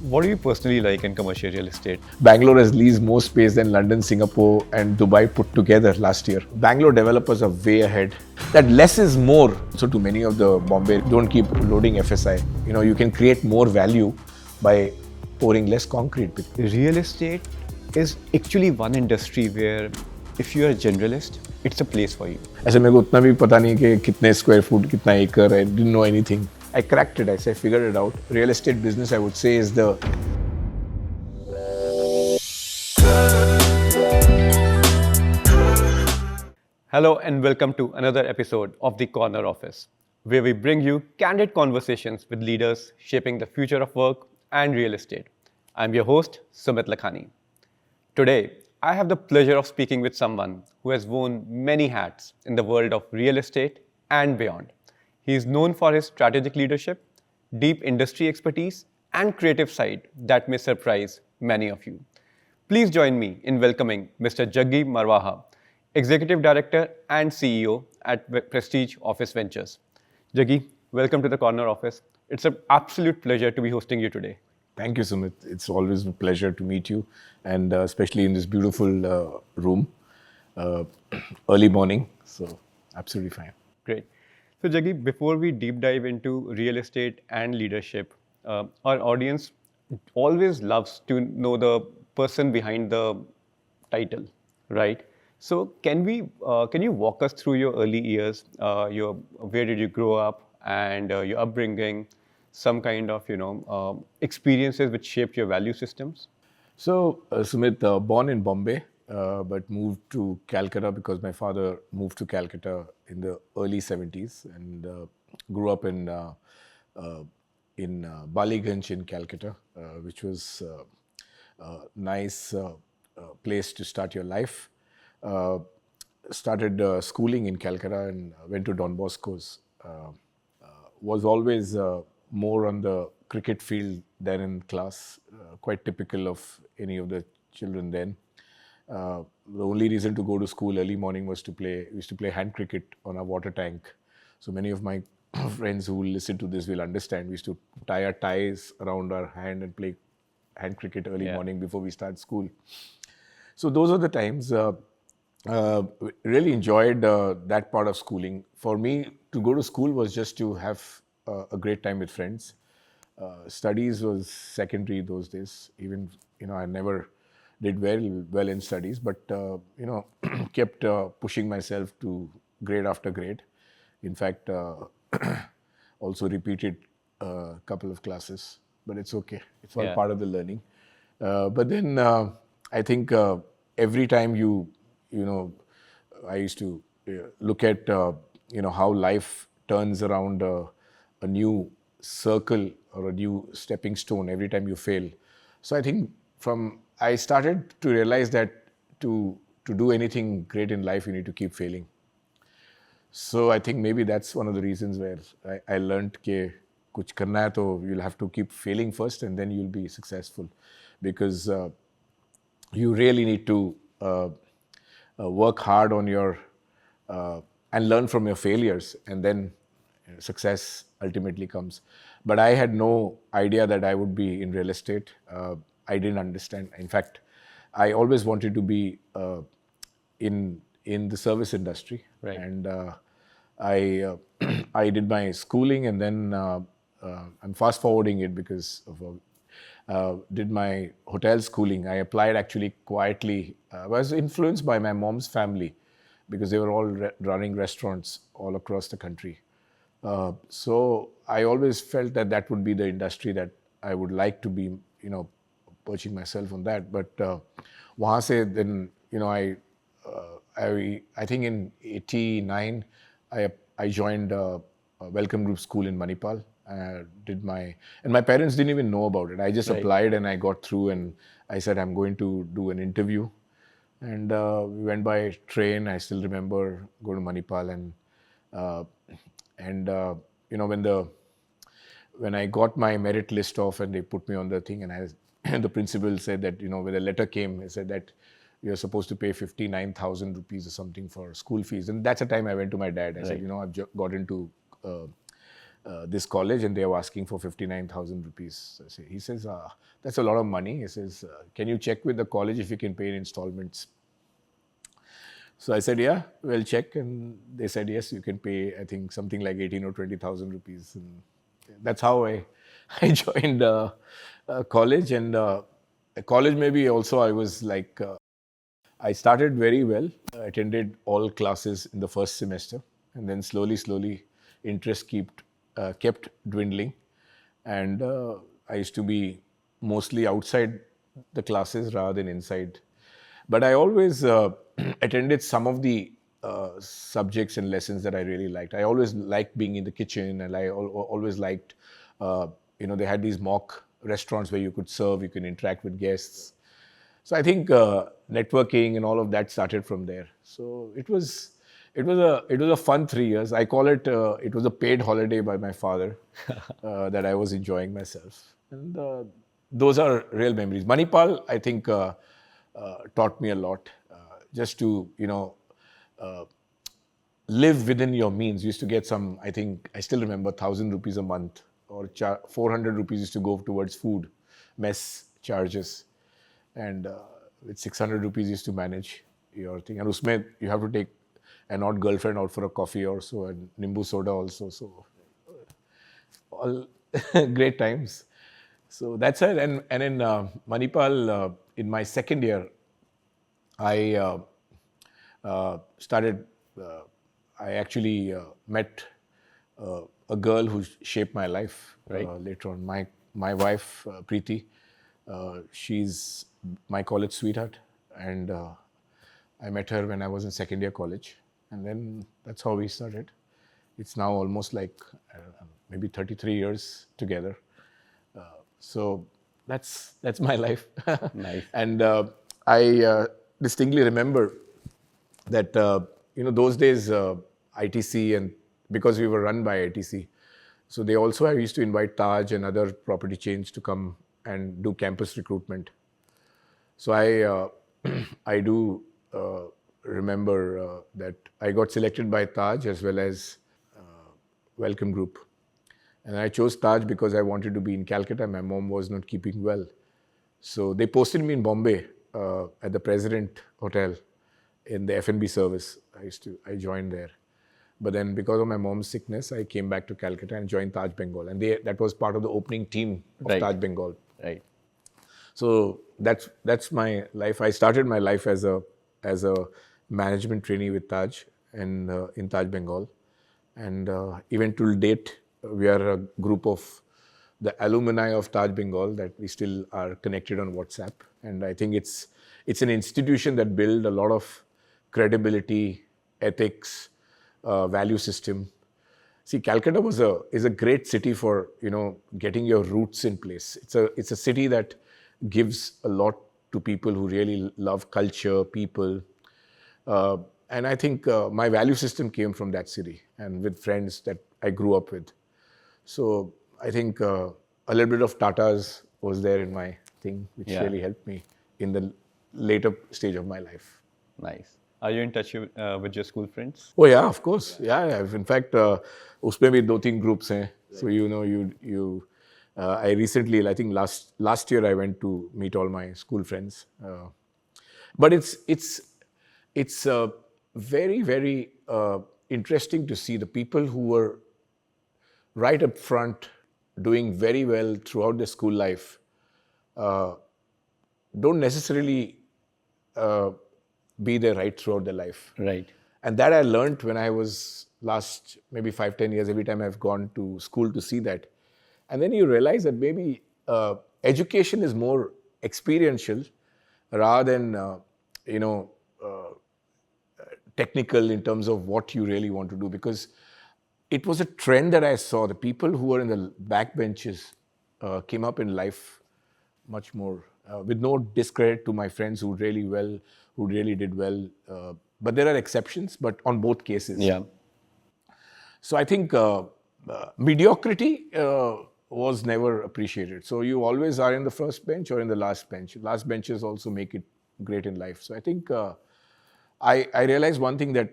What do you personally like in commercial real estate? Bangalore has leased more space than London, Singapore, and Dubai put together last year. Bangalore developers are way ahead. That less is more. So, to many of the Bombay, don't keep loading FSI. You can create more value by pouring less concrete. Real estate is actually one industry where if you're a generalist, it's a place for you. ऐसे मेरे को उतना भी पता नहीं कि कितने square foot कितना एकड़ है. Didn't know anything. I cracked it. I figured it out. Real estate business, I would say, is the Hello and welcome to another episode of the Corner Office, where we bring you candid conversations with leaders shaping the future of work and real estate. I'm your host, Sumit Lakhani. Today, I have the pleasure of speaking with someone who has worn many hats in the world of real estate and beyond. He is known for his strategic leadership, deep industry expertise, and creative side that may surprise many of you. Please join me in welcoming Mr. Juggy Marwaha, Executive Director and CEO at Prestige Office Ventures. Juggy, welcome to the Corner Office. It's an absolute pleasure to be hosting you today. Thank you, Sumit. It's always a pleasure to meet you, and especially in this beautiful room, uh, early morning. So, absolutely fine. Great. So, Jaggi, before we deep dive into real estate and leadership, our audience always loves to know the person behind the title, right? So, can you walk us through your early years? Where did you grow up, and your upbringing, some kind of experiences which shaped your value systems? So, Sumit, born in Bombay, but moved to Calcutta because my father moved to Calcutta in the early 70s and grew up in Baliganj in Calcutta, which was a nice place to start your life. Started schooling in Calcutta and went to Don Bosco's. Was always more on the cricket field than in class, quite typical of any of the children then. The only reason to go to school early morning was to play. We used to play hand cricket on our water tank. So many of my friends who will listen to this will understand. We used to tie our ties around our hand and play hand cricket early morning before we start school. So those are the times. Really enjoyed that part of schooling. For me, to go to school was just to have a great time with friends. Studies was secondary those days. Even I never did well in studies, but kept pushing myself to grade after grade. In fact, also repeated a couple of classes, but it's okay. It's all part of the learning. But then I think every time I used to look at how life turns around a new circle or a new stepping stone every time you fail. So I think I started to realize that to do anything great in life, you need to keep failing. So I think maybe that's one of the reasons where I learned कि कुछ करना है तो you'll have to keep failing first and then you'll be successful, because you really need to work hard on your and learn from your failures, and then success ultimately comes. But I had no idea that I would be in real estate. I didn't understand. In fact, I always wanted to be in the service industry, Right. and I I did my schooling, and then I'm fast forwarding it because of did my hotel schooling. I applied actually quietly. I was influenced by my mom's family because they were all running restaurants all across the country. So I always felt that that would be the industry that I would like to be, perching myself on that. But वहाँ से then, I think in '89 I joined a Welcome Group school in Manipal. And my parents didn't even know about it. I just applied and I got through, and I said I'm going to do an interview. And we went by train. I still remember going to Manipal, and when I got my merit list off and they put me on the thing, and the principal said that when the letter came, he said that you're supposed to pay 59,000 rupees or something for school fees. And that's the time I went to my dad. I said, I've got into this college, and they were asking for 59,000 rupees. He says, that's a lot of money. He says, can you check with the college if you can pay in installments? So I said, yeah, we'll check. And they said, yes, you can pay, I think, something like 18 or 20,000 rupees. And that's how I joined college. And college, maybe also I was like, I started very well. I attended all classes in the first semester. And then slowly, interest kept dwindling. And I used to be mostly outside the classes rather than inside. But I always attended some of the subjects and lessons that I really liked. I always liked being in the kitchen, and I always liked, they had these mock restaurants where you could serve, you can interact with guests. So I think networking and all of that started from there. So it was a fun 3 years. I call it it was a paid holiday by my father that I was enjoying myself. And those are real memories. Manipal, I think, taught me a lot. Just to live within your means. You used to get some, I think, I still remember 1,000 rupees a month, or 400 rupees used to go towards food, mess charges. And with 600 rupees used to manage your thing. And usme you have to take an odd girlfriend out for a coffee or so, and nimbu soda also. So all great times. So that's it. And in Manipal, in my second year, I started. I actually met a girl who shaped my life. Right. Later on, my wife Preeti. She's my college sweetheart, and I met her when I was in second year college, and then that's how we started. It's now almost like maybe 33 years together. So that's my life. Nice. And I distinctly remember that those days ITC, and because we were run by ITC, so they also used to invite Taj and other property chains to come and do campus recruitment. So I do remember that I got selected by Taj as well as Welcome Group. And I chose Taj because I wanted to be in Calcutta. My mom was not keeping well. So they posted me in Bombay at the President Hotel in the F&B service. I joined there. But then because of my mom's sickness, I came back to Calcutta and joined Taj Bengal. And that was part of the opening team of Right. Taj Bengal. Right. So that's my life. I started my life as a management trainee with Taj and in Taj Bengal, and even till date, we are a group of the alumni of Taj Bengal that we still are connected on WhatsApp. And I think it's an institution that built a lot of credibility, ethics, value system. See, Calcutta is a great city for getting your roots in place. It's a city that gives a lot to people who really love culture, people, and I think my value system came from that city and with friends that I grew up with. So I think a little bit of Tata's was there in my thing, which really helped me in the later stage of my life. Nice. Are you in touch with your school friends? Oh yeah, of course. Yeah. In fact, उसमें भी 2-3 groups हैं. So you I recently, I think last year I went to meet all my school friends. But it's very, very interesting to see the people who were right up front doing very well throughout their school life don't necessarily be there right throughout their life. Right. And that I learned when I was last maybe 5-10 years, every time I've gone to school to see that. And then you realize that maybe education is more experiential rather than, technical in terms of what you really want to do. Because it was a trend that I saw. The people who were in the back benches came up in life much more, with no discredit to my friends who really did well. But there are exceptions, but on both cases. Yeah. So I think mediocrity was never appreciated. So you always are in the first bench or in the last bench. Last benches also make it great in life. So I think I realized one thing, that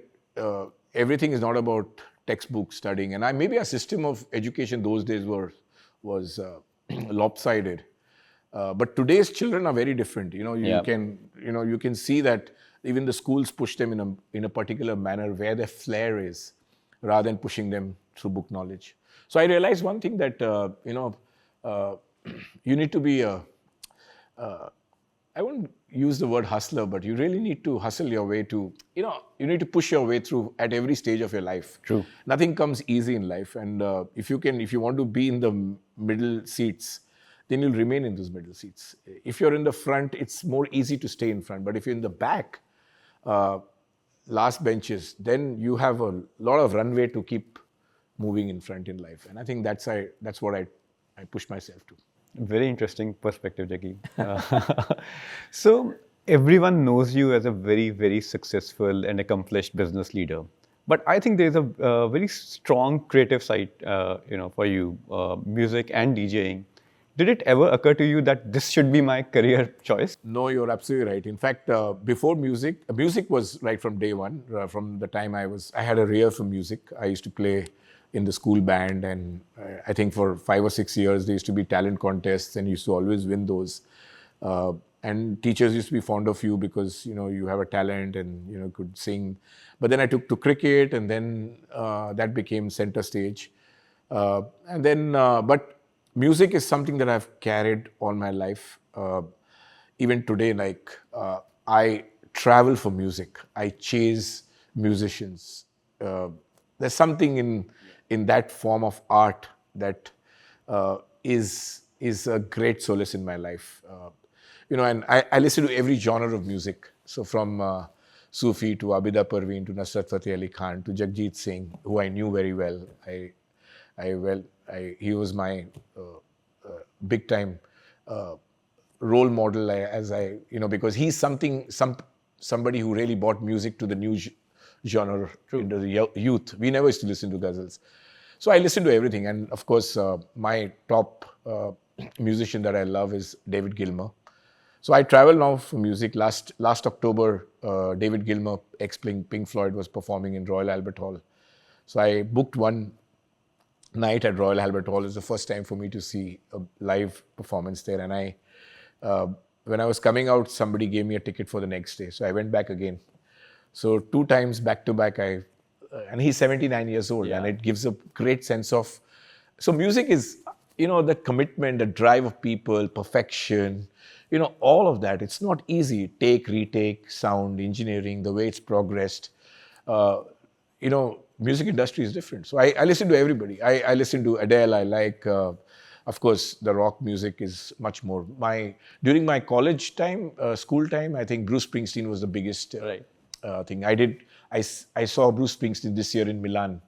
everything is not about textbook studying, and maybe our system of education those days was lopsided. But today's children are very different. You can see that even the schools push them in a particular manner where their flair is, rather than pushing them through book knowledge. So I realized one thing that you need to be I won't use the word hustler, but you really need to hustle your way to, you need to push your way through at every stage of your life. True. Nothing comes easy in life. And if you want to be in the middle seats, then you'll remain in those middle seats. If you're in the front, it's more easy to stay in front. But if you're in the back, last benches, then you have a lot of runway to keep moving in front in life. And I think that's what I push myself to. Very interesting perspective, Juggy. So everyone knows you as a very, very successful and accomplished business leader. But I think there's a very strong creative side, for you, music and DJing. Did it ever occur to you that this should be my career choice? No, you're absolutely right. In fact, before music was right from day one. From the time I had a ear for music. I used to play in the school band, and I think for 5 or 6 years there used to be talent contests, and you used to always win those. And teachers used to be fond of you because you have a talent and could sing. But then I took to cricket, and then that became center stage. But music is something that I've carried all my life. Even today, I travel for music. I chase musicians. There's something in that form of art that is a great solace in my life. And I listen to every genre of music. So from Sufi to Abida Parveen to Nusrat Fateh Ali Khan to Jagjit Singh, who I knew very well. He was my big time role model because he's somebody who really brought music to the new genre into the youth. We never used to listen to ghazals. So I listen to everything. And of course, my top musician that I love is David Gilmour. So I travel now for music. Last October, David Gilmour, ex-Pink Floyd, was performing in Royal Albert Hall. So I booked one night at Royal Albert Hall. It was the first time for me to see a live performance there. And when I was coming out, somebody gave me a ticket for the next day. So I went back again. So 2 times back to back, and he's 79 years old, and it gives a great sense of. So music is, the commitment, the drive of people, perfection, all of that. It's not easy. Take, retake, sound, engineering, the way it's progressed. Music industry is different. So I listen to everybody. I listen to Adele. I like, of course, the rock music is much more. During my college time, school time, I think Bruce Springsteen was the biggest thing. I saw Bruce Springsteen this year in Milan.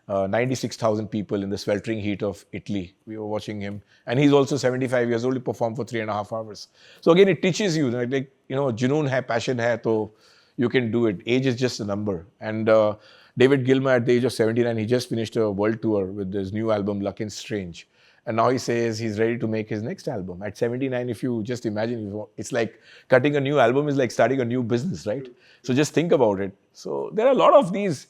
96,000 people in the sweltering heat of Italy. We were watching him. And he's also 75 years old. He performed for 3.5 hours. So again, it teaches you, junoon hai, passion hai, so you can do it. Age is just a number. And David Gilmour, at the age of 79, he just finished a world tour with his new album, Luck and Strange. And now he says he's ready to make his next album. At 79, if you just imagine, it's like cutting a new album is like starting a new business, right? So just think about it. So there are a lot of these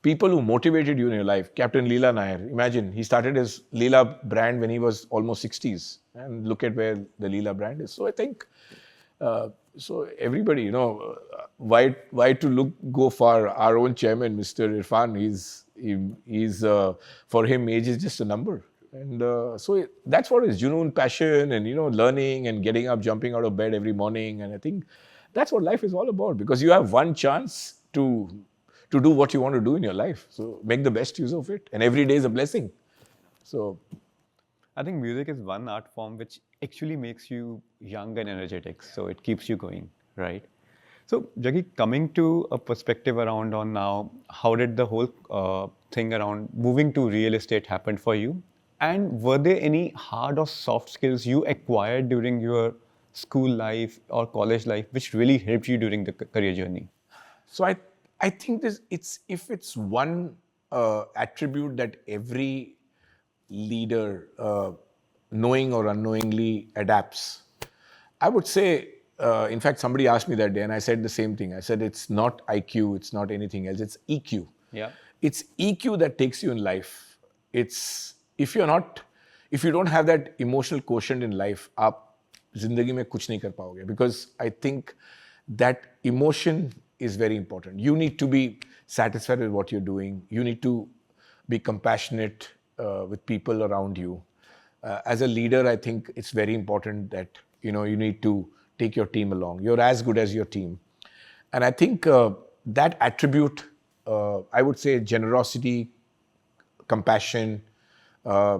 people who motivated you in your life. Captain Leela Nair, imagine, he started his Leela brand when he was almost 60s. And look at where the Leela brand is. So I think, so everybody, why to go far? Our own chairman, Mr. Irfan, he's for him, age is just a number. And so that's what is junoon, passion, and learning and getting up, jumping out of bed every morning. And I think that's what life is all about, because you have one chance to do what you want to do in your life. So make the best use of it. And every day is a blessing. So I think music is one art form which actually makes you young and energetic. So it keeps you going, right? So Juggy, coming to a perspective around on now, how did the whole thing around moving to real estate happen for you? And were there any hard or soft skills you acquired during your school life or college life which really helped you during the career journey? So I think if it's one attribute that every leader, knowing or unknowingly, adapts, I would say, in fact, somebody asked me that day and I said the same thing. I said, it's not IQ, it's not anything else, it's EQ. Yeah. it's EQ that takes you in life. It's if you don't have that emotional quotient in life, आप जिंदगी में कुछ नहीं कर पाओगे. Because I think that emotion is very important. You need to be satisfied with what you're doing. You need to be compassionate with people around you. As a leader, I think it's very important that you need to take your team along. You're as good as your team, and I think that attribute, I would say, generosity, compassion, uh,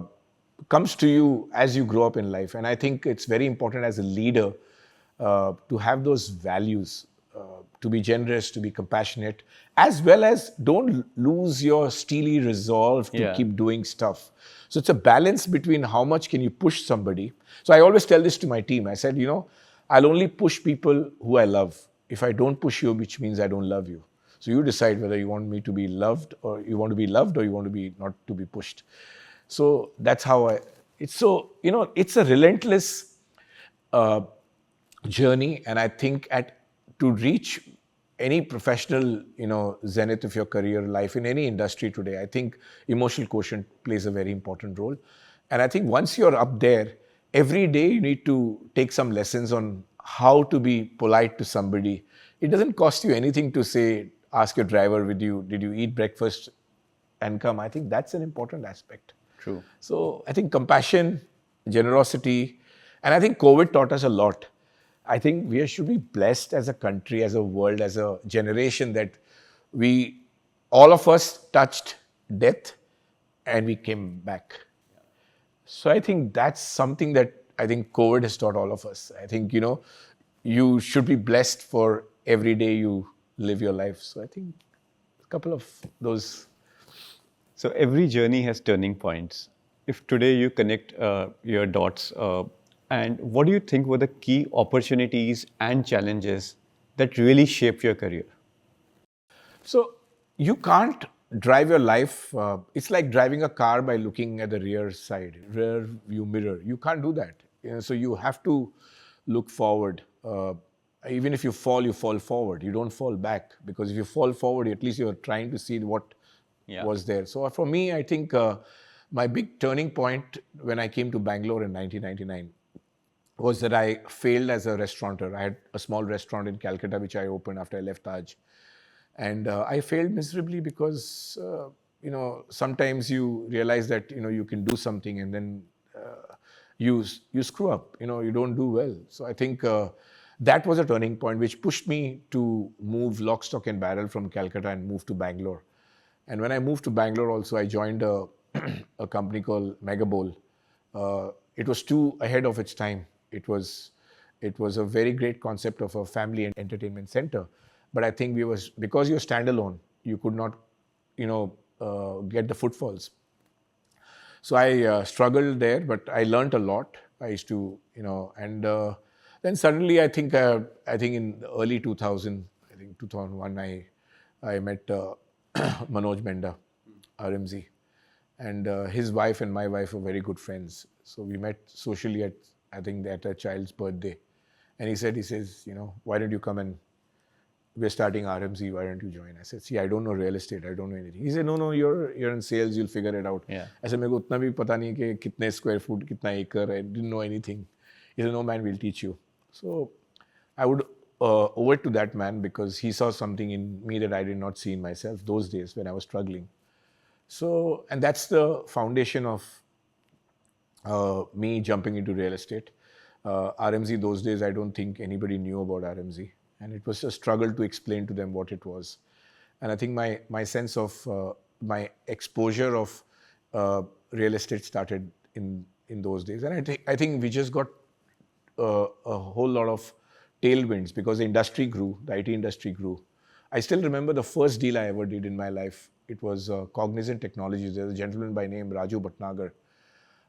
comes to you as you grow up in life. And I think it's very important as a leader to have those values, to be generous, to be compassionate, as well as don't lose your steely resolve to keep doing stuff. So it's a balance between how much can you push somebody. So I always tell this to my team. I said, I'll only push people who I love. If I don't push you, which means I don't love you. So you decide whether you want me to be loved, or you want to be loved, or you want to be not to be pushed. So that's how it's a relentless journey. And I think to reach any professional, zenith of your career life in any industry today, I think emotional quotient plays a very important role. And I think once you're up there, every day you need to take some lessons on how to be polite to somebody. It doesn't cost you anything to say, ask your driver, did you eat breakfast and come? I think that's an important aspect. True. So I think compassion, generosity, and I think COVID taught us a lot. I think we should be blessed as a country, as a world, as a generation that all of us touched death and we came back. So I think that's something that I think COVID has taught all of us. I think, you should be blessed for every day you live your life. So I think a couple of those. So every journey has turning points. If today you connect your dots, and what do you think were the key opportunities and challenges that really shaped your career? So you can't drive your life. It's like driving a car by looking at the rear view mirror. You can't do that. So you have to look forward. Even if you fall forward. You don't fall back, because if you fall forward, at least you're trying to see what was there. So for me, I think my big turning point when I came to Bangalore in 1999 was that I failed as a restaurateur. I had a small restaurant in Calcutta, which I opened after I left Taj. And I failed miserably because, sometimes you realize that, you can do something and then you screw up, you don't do well. So I think that was a turning point which pushed me to move lock, stock and barrel from Calcutta and move to Bangalore. And when I moved to Bangalore also, I joined a company called Megabol. It was too ahead of its time. It was a very great concept of a family and entertainment center. But I think because you're standalone, you could not, get the footfalls. So I struggled there, but I learned a lot. I used to, and then suddenly I think in the early 2000, I think 2001, I met Manoj Menda, RMZ, and his wife and my wife were very good friends. So we met socially at a child's birthday, and he says, why don't you come and we're starting RMZ, why don't you join? I said, see, I don't know real estate, I don't know anything. He said, no, you're in sales, you'll figure it out. I said, मेरे को उतना भी पता नहीं कि कितने square foot, कितना acre, I didn't know anything. He said, no man, we'll teach you. So I would owe it to that man, because he saw something in me that I did not see in myself those days when I was struggling. So, and that's the foundation of me jumping into real estate. RMZ those days, I don't think anybody knew about RMZ. And it was a struggle to explain to them what it was. And I think my sense of my exposure of real estate started in those days. And I think we just got a whole lot of tailwinds because the industry grew, the IT industry grew. I still remember the first deal I ever did in my life. It was Cognizant Technologies. There's a gentleman by name Raju Bhatnagar.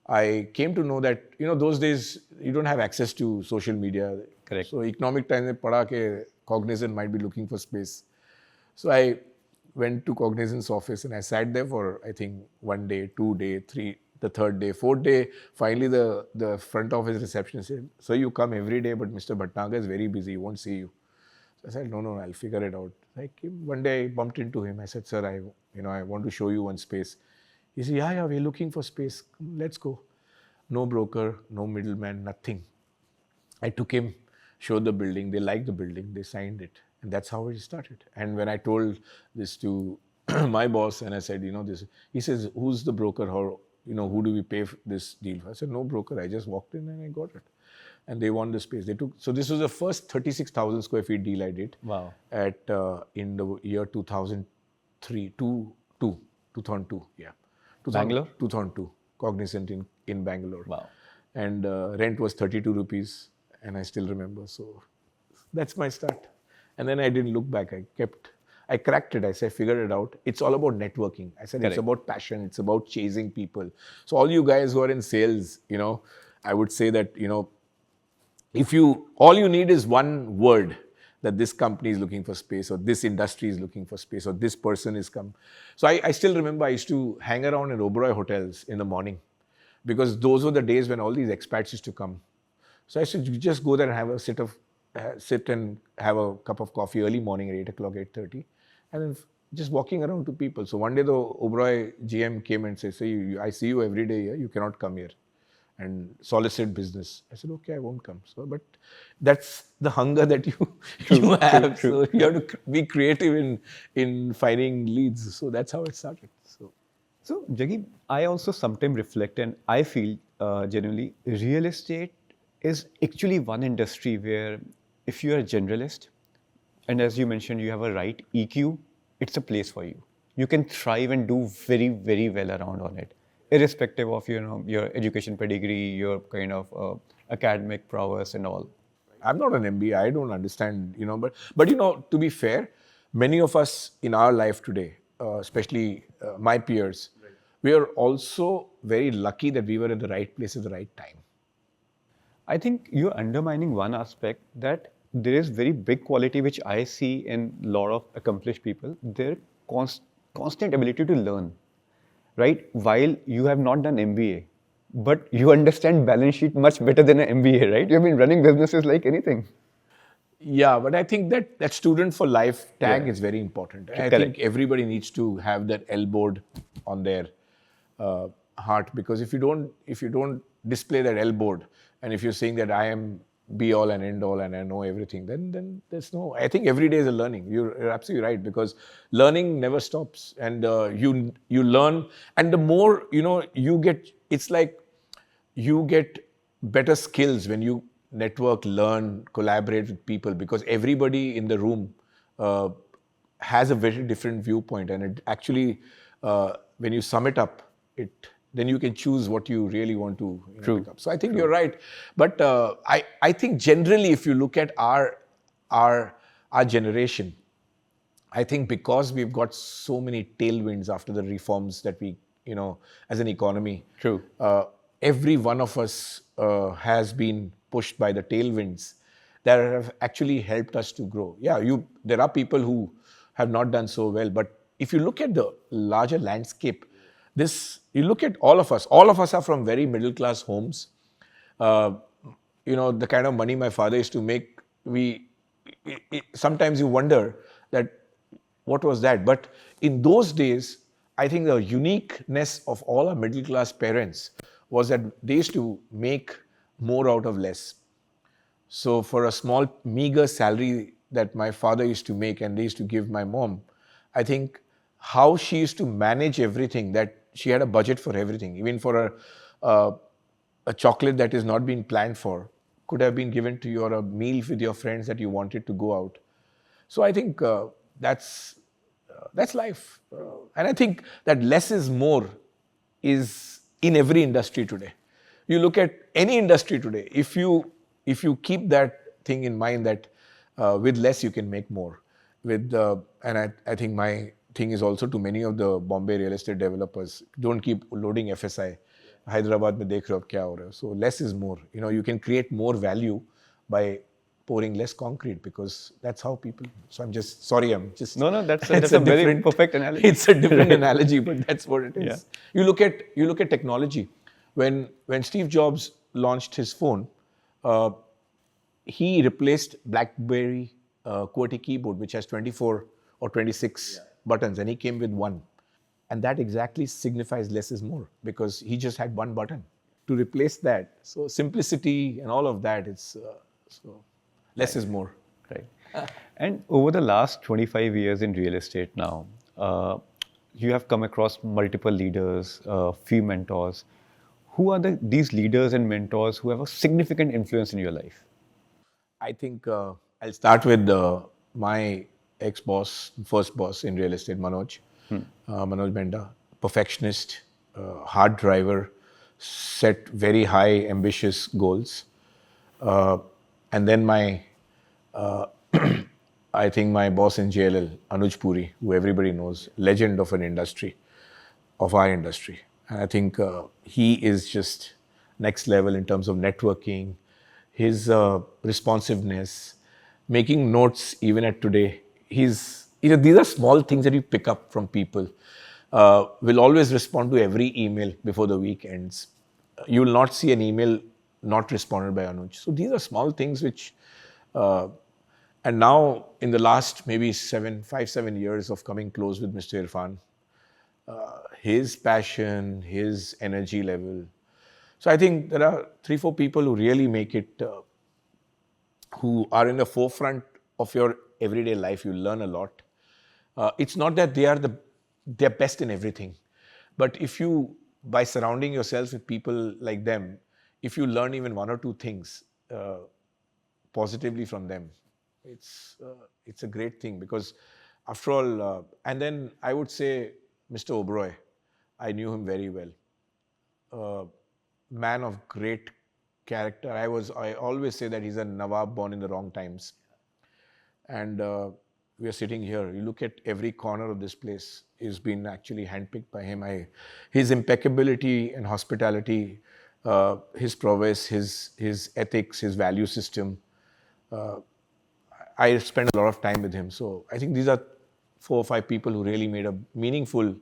I came to know that, those days you don't have access to social media. Correct. So economic times mein padha ke Cognizant might be looking for space. So I went to Cognizant's office and I sat there for, I think, 1 day, 2 day, 3, the third day, fourth day. Finally, the front office receptionist said, so you come every day, but Mr. Bhatnagar is very busy, he won't see you. I said, no, I'll figure it out. One day I bumped into him. I said, sir, I want to show you one space. He said, yeah, we're looking for space. Let's go. No broker, no middleman, nothing. I took him, showed the building. They liked the building. They signed it. And that's how it started. And when I told this to my boss and I said, this, he says, who's the broker? How, who do we pay for this deal? I said, no broker. I just walked in and I got it. And they won the space. So this was the first 36,000 square feet deal I did. Wow. In the year 2003, 2002, yeah. Bangalore? 2002, Cognizant in Bangalore. Wow. And rent was 32 rupees, and I still remember. So that's my start. And then I didn't look back. I cracked it. I said, figured it out. It's all about networking. I said, Correct. It's about passion. It's about chasing people. So all you guys who are in sales, I would say that, all you need is one word that this company is looking for space, or this industry is looking for space, or this person is come. So I still remember I used to hang around in Oberoi hotels in the morning, because those were the days when all these expats used to come. So I used to just go there and have a sit and have a cup of coffee early morning at 8 o'clock, 8:30, and then just walking around to people. So one day the Oberoi GM came and said, I see you every day here, you cannot come here and solicit business. I said, okay, I won't come. So, but that's the hunger that you have. True. So you have to be creative in finding leads. So that's how it started. So Juggy, I also sometimes reflect, and I feel genuinely real estate is actually one industry where if you are a generalist, and as you mentioned, you have a right EQ, it's a place for you. You can thrive and do very, very well around on it, irrespective of your education pedigree, your kind of academic prowess and all. I'm not an MBA. I don't understand, but to be fair, many of us in our life today, especially my peers, we are also very lucky that we were in the right place at the right time. I think you're undermining one aspect, that there is very big quality which I see in a lot of accomplished people, their constant ability to learn, right? While you have not done MBA, but you understand balance sheet much better than an MBA, right? You've been running businesses like anything. Yeah, but I think that student for life tag Yeah. is very important. I Correct. think everybody needs to have that elbowed on their heart, because if you don't display that elbowed, and if you're saying that I am be all and end all and I know everything, then there's no. I think every day is a learning. You're absolutely right, because learning never stops, and you learn, and the more you get. It's like you get better skills when you network, learn, collaborate with people, because everybody in the room has a very different viewpoint, and it actually, when you sum it up, then you can choose what you really want to pick up. So I think you're right, but I think generally, if you look at our generation, I think because we've got so many tailwinds after the reforms that we, as an economy. True. Every one of us has been pushed by the tailwinds that have actually helped us to grow. Yeah, there are people who have not done so well, but if you look at the larger landscape, you look at all of us are from very middle class homes. The kind of money my father used to make, sometimes you wonder that what was that? But in those days, I think the uniqueness of all our middle class parents was that they used to make more out of less. So for a small, meager salary that my father used to make and they used to give my mom, I think how she used to manage everything, that she had a budget for everything, even for a chocolate that is not being planned for, could have been given to you, or a meal with your friends that you wanted to go out. So I think that's life. And I think that less is more is in every industry today. You look at any industry today, if you keep that thing in mind, that with less you can make more. And I think my thing is also to many of the Bombay real estate developers, don't keep loading FSI. Hyderabad mein dekh rahe ho ab kya ho raha hai. So less is more. You can create more value by pouring less concrete, because that's how people. So I'm just sorry. No. That's a very perfect analogy. It's a different analogy, but that's what it is. Yeah. You look at technology. When Steve Jobs launched his phone, he replaced BlackBerry QWERTY keyboard which has 24 or 26 buttons, and he came with one. And that exactly signifies less is more, because he just had one button to replace that. So simplicity and all of that, so less is more. Right. And over the last 25 years in real estate now, you have come across multiple leaders, few mentors. Who are these leaders and mentors who have a significant influence in your life? I think I'll start with my ex-boss, first boss in real estate, Manoj. Manoj Benda, perfectionist, hard driver, set very high, ambitious goals. And then I think my boss in JLL, Anuj Puri, who everybody knows, legend of an industry, of our industry. And I think he is just next level in terms of networking, his responsiveness, making notes even at today. These are small things that you pick up from people. Will always respond to every email before the week ends. You will not see an email not responded by Anuj. So these are small things which, and now in the last maybe 5-7 years of coming close with Mr. Irfan, his passion, his energy level. So I think there are 3-4 people who really make it, who are in the forefront of your everyday life. You learn a lot. It's not that they're best in everything, but if you, by surrounding yourself with people like them, if you learn even 1 or 2 things positively from them, it's a great thing, because after all, and then I would say Mr. Oberoi, I knew him very well. Man of great character. I always say that he's a Nawab born in the wrong times. And we are sitting here. You look at every corner of this place is been actually handpicked by him. His impeccability and hospitality, his prowess, his ethics, his value system. I spent a lot of time with him. So I think these are 4 or 5 people who really made a meaningful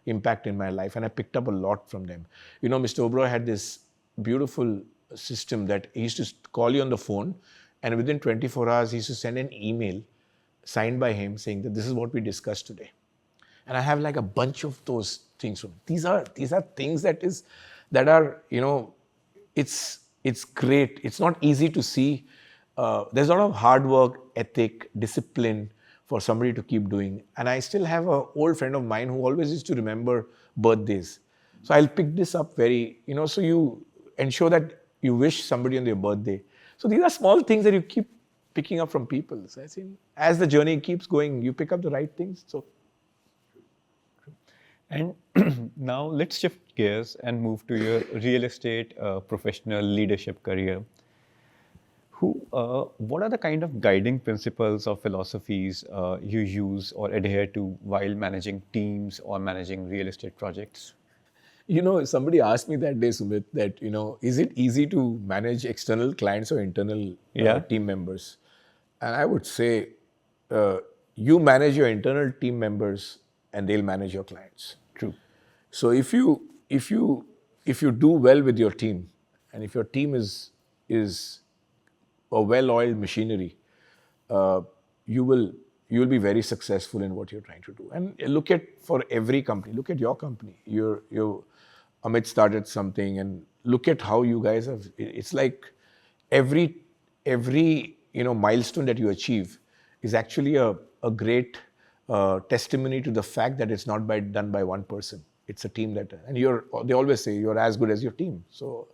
impact in my life, and I picked up a lot from them. You know, Mr. Oberoi had this beautiful system that he used to call you on the phone, and within 24 hours, he used to send an email signed by him saying that this is what we discussed today. And I have like a bunch of those things from him. These are things that are, you know, it's great. It's not easy to see. There's a lot of hard work, ethic, discipline for somebody to keep doing. And I still have an old friend of mine who always used to remember birthdays. So I'll pick this up very, you know, so you ensure that you wish somebody on their birthday. So these are small things that you keep picking up from people. So I think as the journey keeps going, you pick up the right things. So. And now let's shift gears and move to your real estate professional leadership career. What are the kind of guiding principles or philosophies you use or adhere to while managing teams or managing real estate projects? You know, somebody asked me that day, Sumit, that, you know, is it easy to manage external clients or internal team members? And I would say, you manage your internal team members and they'll manage your clients. True. So if you do well with your team, and if your team is a well-oiled machinery, you will be very successful in what you're trying to do. And look at, for every company, look at your company. Amit started something, and look at how you guys have. It's like every milestone that you achieve is actually a great testimony to the fact that it's not done by one person. It's a team and they always say you're as good as your team. So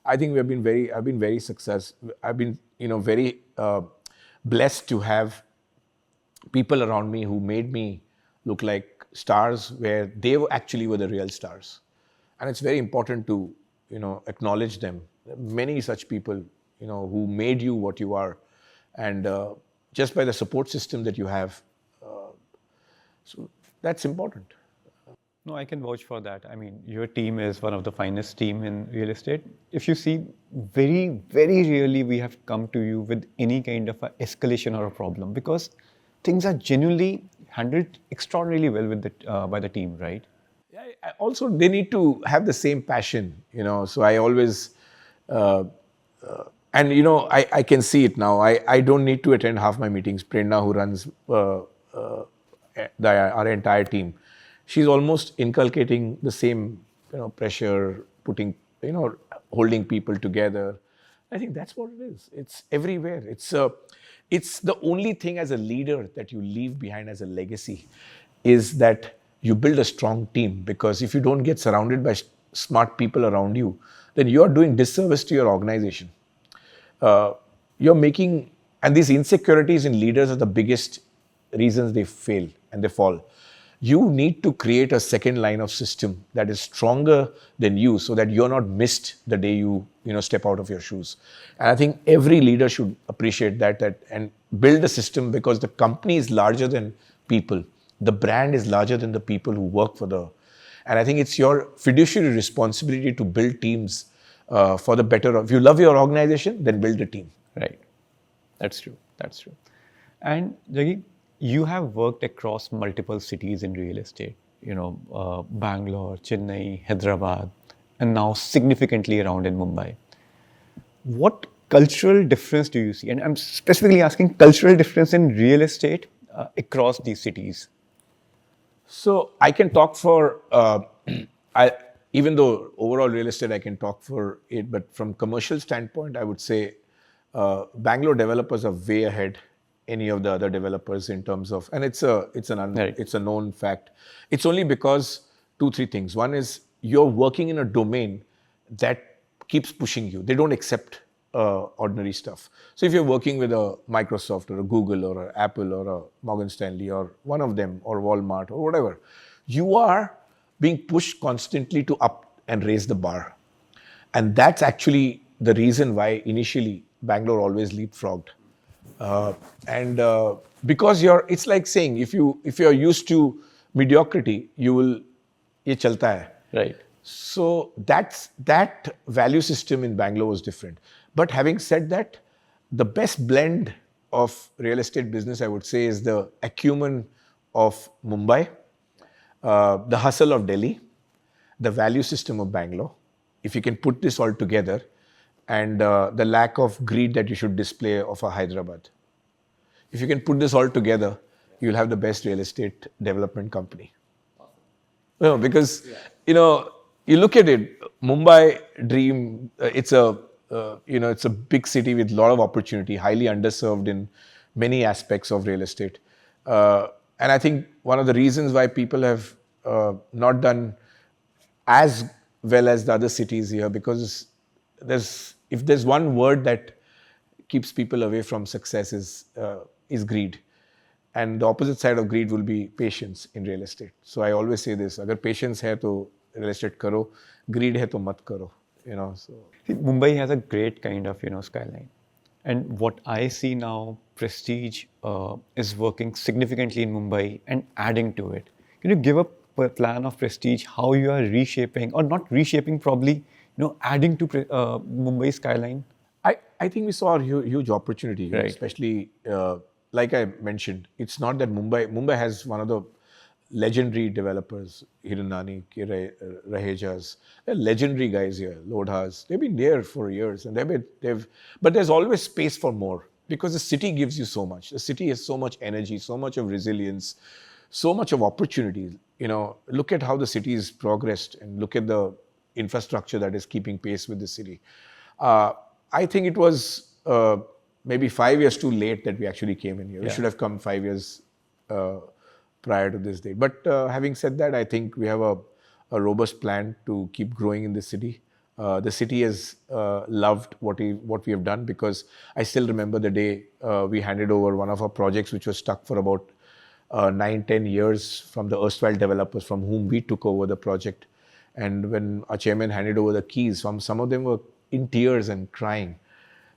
I think I've been very successful. I've been, very blessed to have people around me who made me look like stars where they actually were the real stars. And it's very important to, acknowledge them. Many such people, who made you what you are. And just by the support system that you have. So that's important. No, I can vouch for that. I mean, your team is one of the finest team in real estate. If you see, very, very rarely we have come to you with any kind of a escalation or a problem, because things are genuinely handled extraordinarily well by the team, right? Yeah, also, they need to have the same passion, So I always And I can see it now. I don't need to attend half my meetings. Prerna, who runs our entire team, she's almost inculcating the same pressure, putting holding people together. I think that's what it is. It's everywhere. It's the only thing as a leader that you leave behind as a legacy is that you build a strong team, because if you don't get surrounded by smart people around you, then you are doing disservice to your organization. You're making, and these insecurities in leaders are the biggest reasons they fail and they fall. You need to create a second line of system that is stronger than you, so that you're not missed the day you step out of your shoes. And I think every leader should appreciate that and build a system, because the company is larger than people. The brand is larger than the people who work for the. And I think it's your fiduciary responsibility to build teams for the better. If you love your organization, then build a team. Right. That's true. That's true. And Jaggi, you have worked across multiple cities in real estate, Bangalore, Chennai, Hyderabad, and now significantly around in Mumbai. What cultural difference do you see? And I'm specifically asking cultural difference in real estate across these cities. So I can talk for, even though overall real estate I can talk for it, but from commercial standpoint, I would say Bangalore developers are way ahead any of the other developers in terms of, and it's a known fact. It's only because 2-3 things. One is you're working in a domain that keeps pushing you. They don't accept ordinary stuff. So if you're working with a Microsoft or a Google or an Apple or a Morgan Stanley or one of them or Walmart or whatever, you are being pushed constantly to up and raise the bar. And that's actually the reason why initially Bangalore always leapfrogged. Because it's like saying, if you're used to mediocrity, you will, ye chalta hai. Right. So that value system in Bangalore was different. But having said that, the best blend of real estate business, I would say, is the acumen of Mumbai, the hustle of Delhi, the value system of Bangalore. If you can put this all together, and the lack of greed that you should display of a Hyderabad. If you can put this all together, you'll have the best real estate development company. No, because you look at it, Mumbai dream. It's a big city with a lot of opportunity, highly underserved in many aspects of real estate. And I think one of the reasons why people have not done as well as the other cities here, because if there's one word that keeps people away from success is greed. And the opposite side of greed will be patience in real estate. So I always say this: agar patience hai to real estate karo, greed hai to mat karo. So. See, Mumbai has a great kind of skyline, and what I see now, Prestige is working significantly in Mumbai and adding to it. Can you give a plan of Prestige, how you are reshaping, or not reshaping, probably adding to Mumbai skyline? I think we saw a huge opportunity, right. Especially like I mentioned. It's not that Mumbai has one of the legendary developers, Hiranani, Rahejas. They're legendary guys here, Lodhas. They've been there for years, and but there's always space for more, because the city gives you so much. The city has so much energy, so much of resilience, so much of opportunity. Look at how the city has progressed, and look at the infrastructure that is keeping pace with the city. I think it was maybe 5 years too late that we actually came in here. We should have come 5 years prior to this date. But having said that, I think we have a robust plan to keep growing in the city. The city has loved what we have done, because I still remember the day we handed over one of our projects, which was stuck for about 9-10 years from the erstwhile developers from whom we took over the project. And when our chairman handed over the keys, some of them were in tears and crying.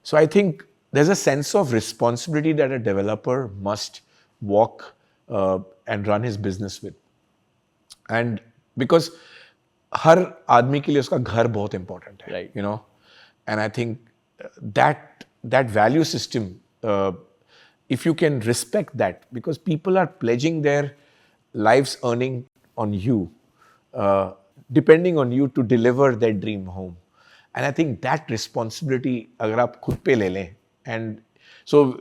So I think there's a sense of responsibility that a developer must walk and run his business with. And because हर आदमी के लिए उसका घर बहुत important है, right. And I think that value system, if you can respect that, because people are pledging their life's earning on you, depending on you to deliver their dream home. And I think that responsibility, agar aap khud pe le lein, and so,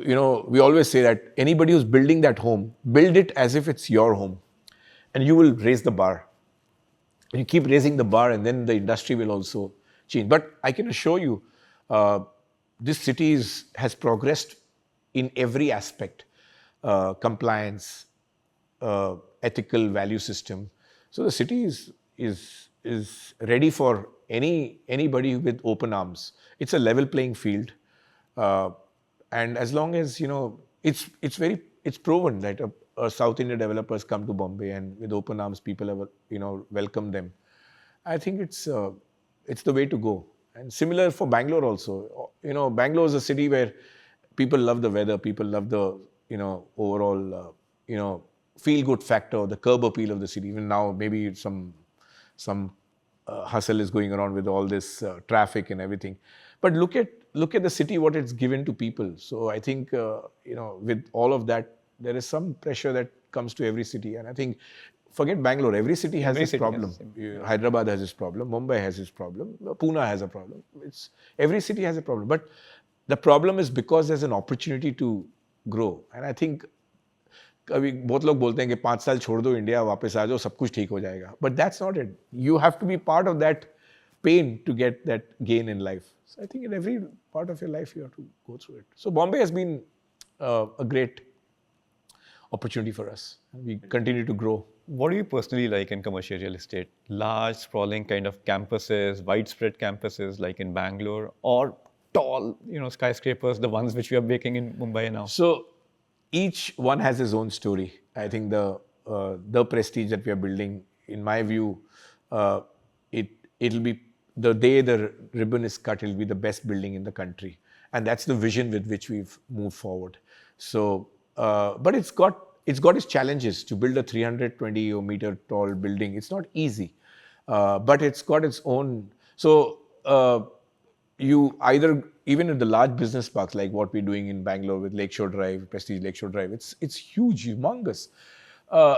we always say that anybody who's building that home, build it as if it's your home, and you will raise the bar. And you keep raising the bar, and then the industry will also change. But I can assure you, this city has progressed in every aspect, compliance, ethical value system. So the city is ready for anybody with open arms. It's a level playing field, and as long as it's proven that a South Indian developers come to Bombay and with open arms, people have welcome them. I think it's the way to go. And similar for Bangalore also. Bangalore is a city where people love the weather, people love the overall feel good factor, the curb appeal of the city. Even now, maybe some hustle is going around with all this traffic and everything. But look at the city, what it's given to people. So I think with all of that, there is some pressure that comes to every city. And I think, forget Bangalore, every city has this problem. Hyderabad has this problem, Mumbai has this problem, Pune has a problem. Every city has a problem. But the problem is because there's an opportunity to grow. And I think कभी बहुत लोग बोलते हैं कि 5 साल छोड़ दो India वापस आ जाओ सब कुछ ठीक हो जाएगा, but that's not it. You have to be part of that pain to get that gain in life. So I think in every part of your life you have to go through it. So Bombay has been a great opportunity for us, and we continue to grow. What do you personally like in commercial real estate? Large, sprawling kind of campuses, widespread campuses like in Bangalore, or tall, skyscrapers, the ones which we are making in Mumbai now? So each one has his own story. I think the prestige that we are building, in my view, it'll be the day the ribbon is cut, it'll be the best building in the country, and that's the vision with which we've moved forward. So, but it's got its challenges to build a 320 meter tall building. It's not easy, but it's got its own. So you either, even in the large business parks like what we're doing in Bangalore with Lakeshore Drive, Prestige Lakeshore Drive, it's huge, humongous.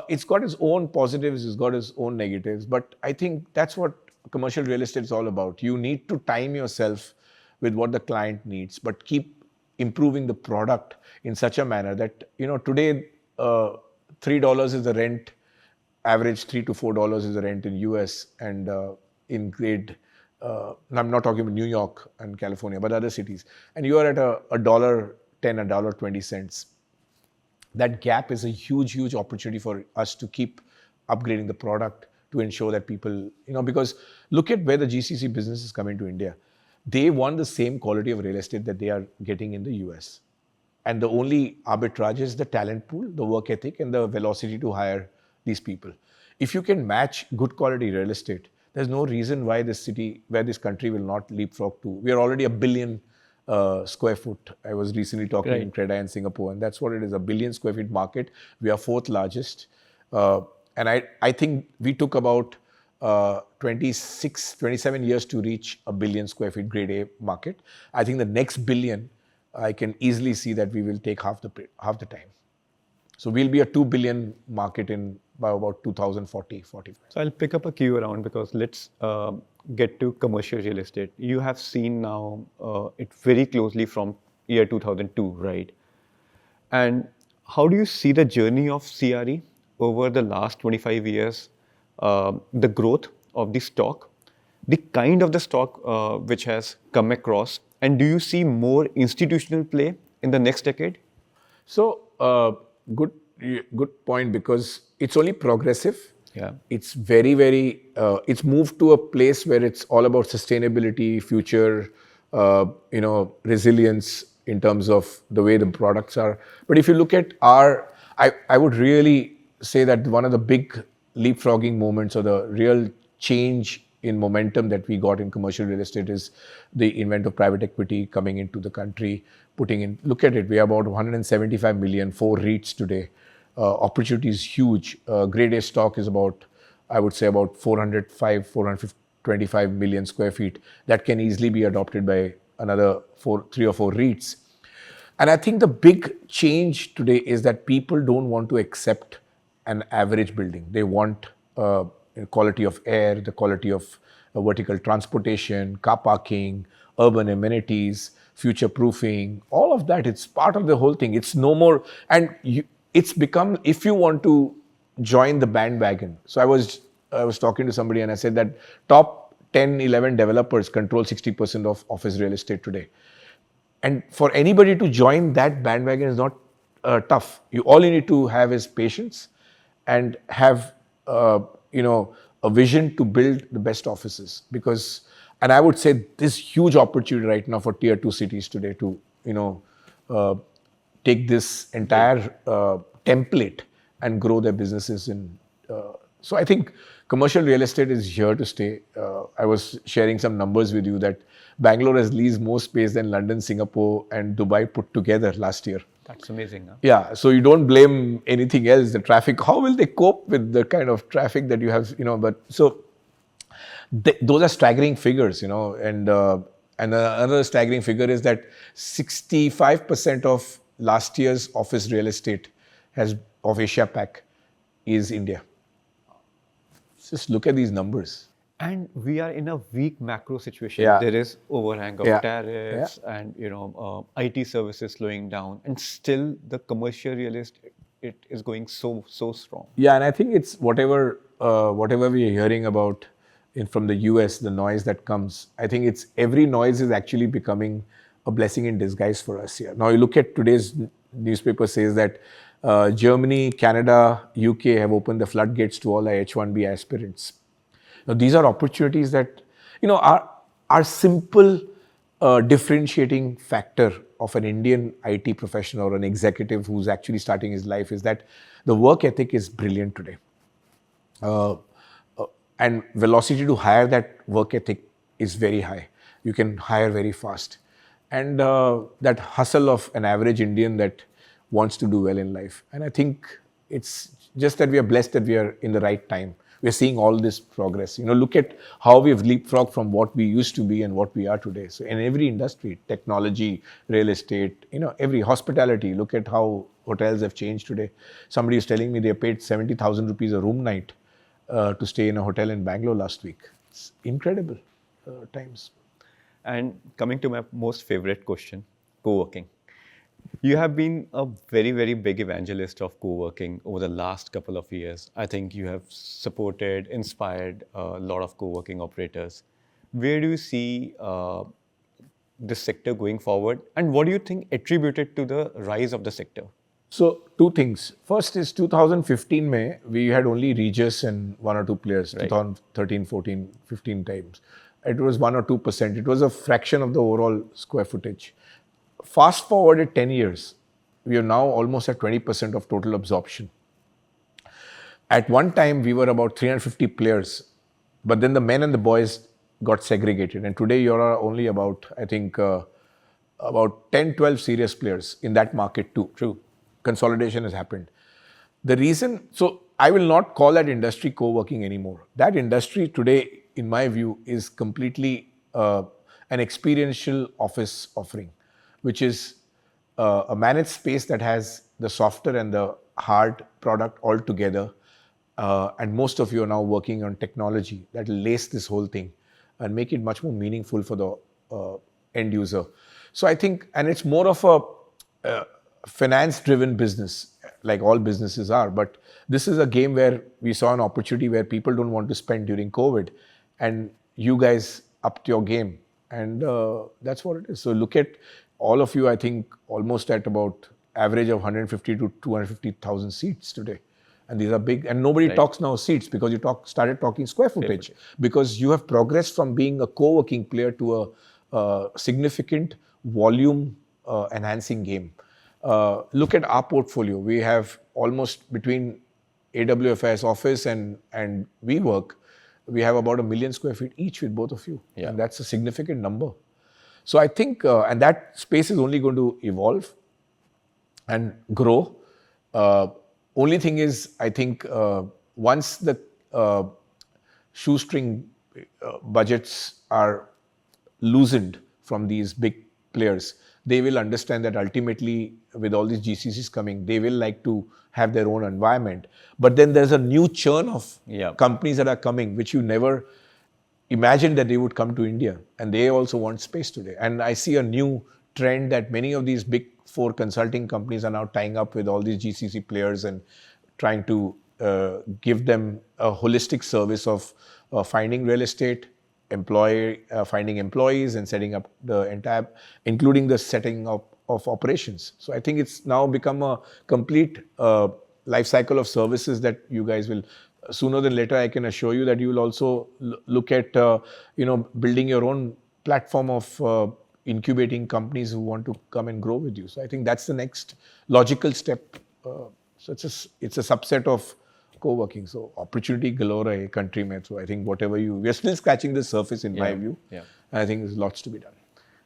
It's got its own positives, it's got its own negatives, but I think that's what commercial real estate is all about. You need to time yourself with what the client needs, but keep improving the product in such a manner that, today $3 is the rent, average $3 to $4 is the rent in US, and in grade, I'm not talking about New York and California, but other cities, and you are at $1.10, $1.20. That gap is a huge opportunity for us to keep upgrading the product to ensure that people, because look at where the GCC business is coming to India. They want the same quality of real estate that they are getting in the US. And the only arbitrage is the talent pool, the work ethic, and the velocity to hire these people. If you can match good quality real estate, there's no reason why this country will not leapfrog to. We are already 1 billion square foot. I was recently talking in Creda in Singapore, and that's what it is, 1 billion square feet market. We are 4th largest. And I think we took about 27 years to reach 1 billion square feet grade A market. I think the next billion, I can easily see that we will take half the time. So we'll be a 2 billion market by about 2040, 45. So I'll pick up a cue around, because let's get to commercial real estate. You have seen now it very closely from year 2002, right? And how do you see the journey of CRE over the last 25 years, the growth of the stock, the kind of the stock which has come across, and do you see more institutional play in the next decade? So, good point, because it's only progressive. Yeah. It's very, it's moved to a place where it's all about sustainability, future, resilience in terms of the way the products are. But if you look at I would really say that one of the big leapfrogging moments, or the real change in momentum that we got in commercial real estate, is the invent of private equity coming into the country, look at it, we have about 175 million, 4 REITs today. Opportunity is huge. Grade A stock is about, I would say, about 425 million square feet. That can easily be adopted by another 3 or 4 REITs. And I think the big change today is that people don't want to accept an average building. They want quality of air, the quality of vertical transportation, car parking, urban amenities, future proofing, all of that. It's part of the whole thing. It's no more, and it's become, if you want to join the bandwagon. So I was talking to somebody and I said that top 10, 11 developers control 60% of office real estate today. And for anybody to join that bandwagon is not tough. All you need to have is patience and have a vision to build the best offices. Because, and I would say this huge opportunity right now for tier 2 cities today to uh, take this entire template and grow their businesses in. So I think commercial real estate is here to stay. I was sharing some numbers with you that Bangalore has leased more space than London, Singapore, and Dubai put together last year. That's amazing. Huh? Yeah, so you don't blame anything else. The traffic, how will they cope with the kind of traffic that you have? But so those are staggering figures, and another staggering figure is that 65% of last year's office real estate of Asia Pac is India. Just look at these numbers. And we are in a weak macro situation. Yeah. There is overhang of Yeah. tariffs and IT services slowing down, and still the commercial real estate it is going so strong. Yeah, and I think it's whatever we are hearing about from the US, the noise that comes. I think it's every noise is actually becoming a blessing in disguise for us here. Now you look at today's newspaper says that Germany, Canada, UK have opened the floodgates to all our H1B aspirants. Now, these are opportunities that, are simple differentiating factor of an Indian IT professional or an executive who's actually starting his life is that the work ethic is brilliant today. And velocity to hire that work ethic is very high. You can hire very fast. And that hustle of an average Indian that wants to do well in life. And I think it's just that we are blessed that we are in the right time. We're seeing all this progress. Look at how we've leapfrogged from what we used to be and what we are today. So in every industry, technology, real estate, every hospitality, look at how hotels have changed today. Somebody was telling me they paid 70,000 rupees a room night to stay in a hotel in Bangalore last week. It's incredible times. And coming to my most favorite question, co-working. You have been a very, very big evangelist of co-working over the last couple of years. I think you have supported, inspired a lot of co-working operators. Where do you see this sector going forward? And what do you think attributed to the rise of the sector? So, two things. First is 2015 May, we had only Regis and one or two players, right. 2013, 14, 15 times. It was 1 or 2%. It was a fraction of the overall square footage. Fast forwarded 10 years, we are now almost at 20% of total absorption. At one time, we were about 350 players, but then the men and the boys got segregated. And today, you are only about, I think, about 10, 12 serious players in that market too. True. Consolidation has happened. The reason, so I will not call that industry co-working anymore. That industry today, in my view, is completely an experiential office offering, which is a managed space that has the software and the hard product all together. And most of you are now working on technology that will lace this whole thing and make it much more meaningful for the end user. So I think, and it's more of a finance-driven business, like all businesses are. But this is a game where we saw an opportunity where people don't want to spend during COVID. And you guys upped your game. And that's what it is. So look at all of you, I think, almost at about average of 150 to 250,000 seats today. And these are big. And nobody talks now seats because you started talking square footage. Because you have progressed from being a co-working player to a significant volume enhancing game. Look at our portfolio. We have almost between AWFS Office and WeWork, we have about 1 million square feet each with both of you. Yeah. And that's a significant number. So I think, and that space is only going to evolve and grow. Only thing is, I think, once the shoestring budgets are loosened from these big players, they will understand that ultimately, with all these GCCs coming, they will like to have their own environment. But then there's a new churn of companies that are coming, which you never imagine that they would come to India, and they also want space today. And I see a new trend that many of these big four consulting companies are now tying up with all these GCC players and trying to give them a holistic service of finding real estate, finding employees, and setting up the entire, including the setting up of operations. So I think it's now become a complete life cycle of services that you guys will sooner than later. I can assure you that you will also look at building your own platform of incubating companies who want to come and grow with you. So I think that's the next logical step. So it's a subset of co-working. So opportunity galore hai country mein. So I think we are still scratching the surface in my view. Yeah. And I think there's lots to be done.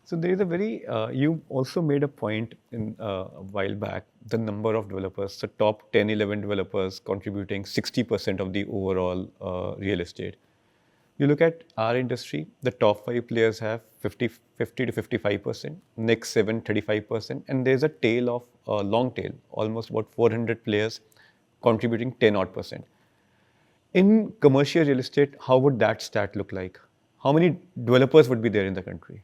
So there is a very, you also made a point in a while back, the number of developers, the top 10, 11 developers contributing 60% of the overall real estate. You look at our industry, the top 5 players have 50 to 55%, next 7, 35%, and there's a tail of long tail, almost about 400 players contributing 10 odd percent. In commercial real estate, how would that stat look like? How many developers would be there in the country?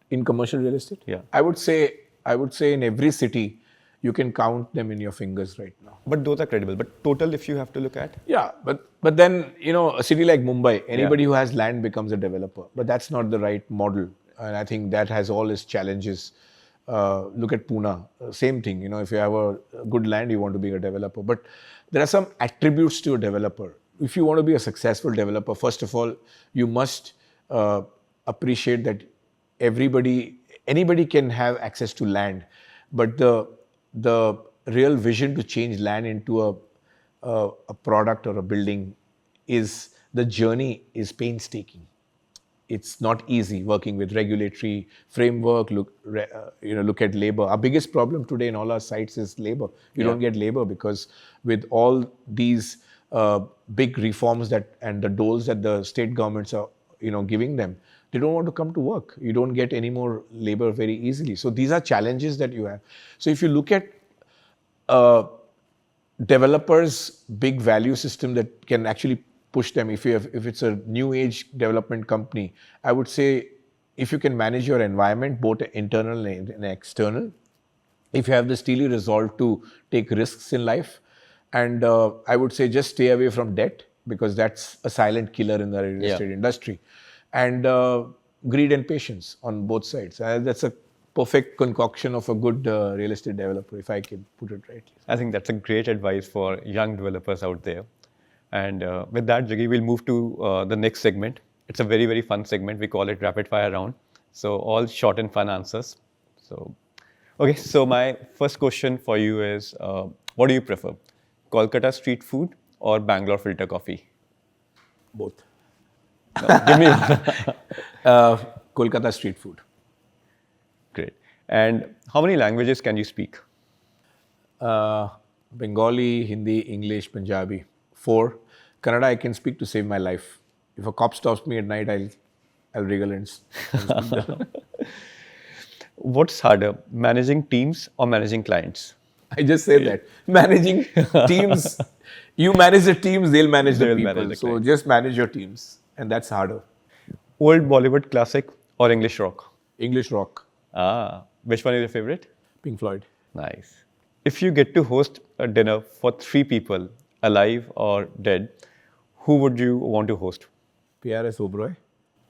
In commercial real estate? Yeah. I would say in every city, you can count them in your fingers right now. But those are credible. But total, if you have to look at? Yeah, but then, a city like Mumbai, anybody who has land becomes a developer. But that's not the right model. And I think that has all its challenges. Look at Pune, same thing. If you have a good land, you want to be a developer. But there are some attributes to a developer. If you want to be a successful developer, first of all, you must appreciate that anybody can have access to land, but the real vision to change land into a product or a building the journey is painstaking. It's not easy working with regulatory framework. Look at labor. Our biggest problem today in all our sites is labor. You don't get labor because with all these big reforms and the doles that the state governments are giving them, they don't want to come to work. You don't get any more labor very easily. So these are challenges that you have. So if you look at developers' big value system that can actually push them, if it's a new age development company, I would say if you can manage your environment, both internal and external, if you have the steely resolve to take risks in life, and I would say just stay away from debt, because that's a silent killer in the real estate industry, and greed and patience on both sides. That's a perfect concoction of a good real estate developer, if I can put it rightly. I think that's a great advice for young developers out there. And with that, Juggy, we'll move to the next segment. It's a very, very fun segment. We call it Rapid Fire Round. So all short and fun answers. Okay, so my first question for you is, what do you prefer? Kolkata street food or Bangalore filter coffee? Both. No, give me one. Kolkata street food. Great. And how many languages can you speak? Bengali, Hindi, English, Punjabi. 4. Kannada I can speak to save my life. If a cop stops me at night, I'll wriggle and speak that. What's harder, managing teams or managing clients? I just said that. Managing teams, you manage the teams, they'll manage the people. So just manage your teams. And that's harder. Old Bollywood classic or English rock? English rock. Which one is your favorite? Pink Floyd. Nice. If you get to host a dinner for 3 people, alive or dead, who would you want to host? PRS Oberoi.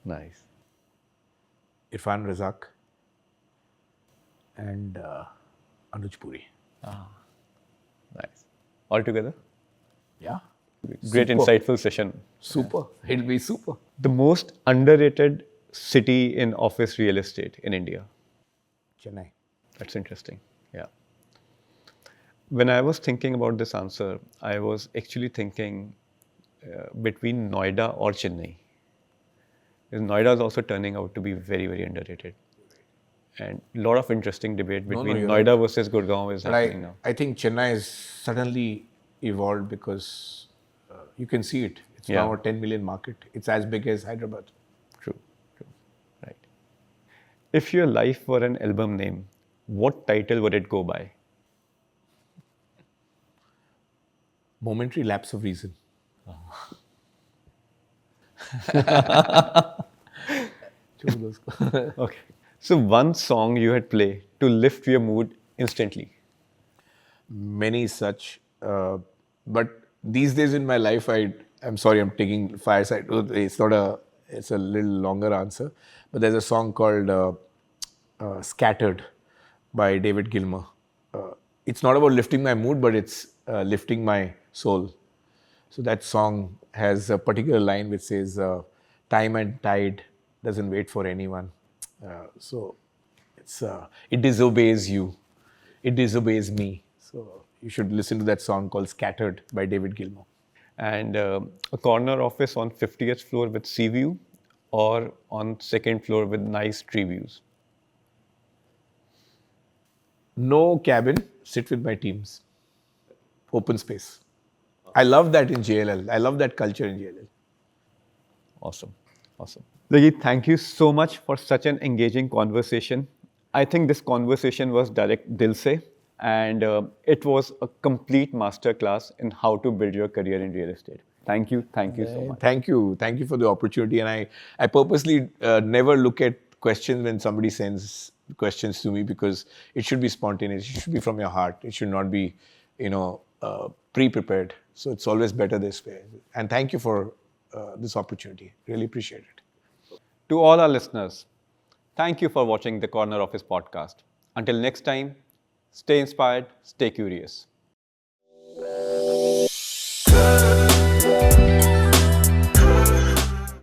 Nice. Irfan Razak. And Anuj Puri. Nice. All together? Yeah. Great, super. Insightful session. Super. It'll be super. The most underrated city in office real estate in India? Chennai. That's interesting. Yeah. When I was thinking about this answer, I was actually thinking between Noida or Chennai. Because Noida is also turning out to be very, very underrated. And a lot of interesting debate between Noida versus Gurgaon is happening now. I think Chennai has suddenly evolved because you can see it. It's now a 10 million market. It's as big as Hyderabad. True. Right. If your life were an album name, what title would it go by? Momentary lapse of reason. छोड़ दो उसको. Okay. So one song you had play to lift your mood instantly. Many such. But these days in my life, I'm sorry, I'm taking fireside. It's not a, it's a little longer answer. But there's a song called Scattered by David Gilmour. It's not about lifting my mood, but it's lifting my soul. So that song has a particular line which says, "Time and tide doesn't wait for anyone." So it disobeys you, it disobeys me. So you should listen to that song called "Scattered" by David Gilmour. And a corner office on 50th floor with sea view or on second floor with nice tree views. No cabin, sit with my teams. Open space. I love that in JLL. I love that culture in JLL. Awesome. Awesome. Jaggi, thank you so much for such an engaging conversation. I think this conversation was direct dil se, and it was a complete masterclass in how to build your career in real estate. Thank you. Thank you so much. Thank you. Thank you for the opportunity. And I purposely never look at questions when somebody sends questions to me because it should be spontaneous. It should be from your heart. It should not be, pre-prepared. So it's always better this way. And thank you for this opportunity. Really appreciate it. To all our listeners, thank you for watching the Corner Office podcast. Until next time, stay inspired, stay curious.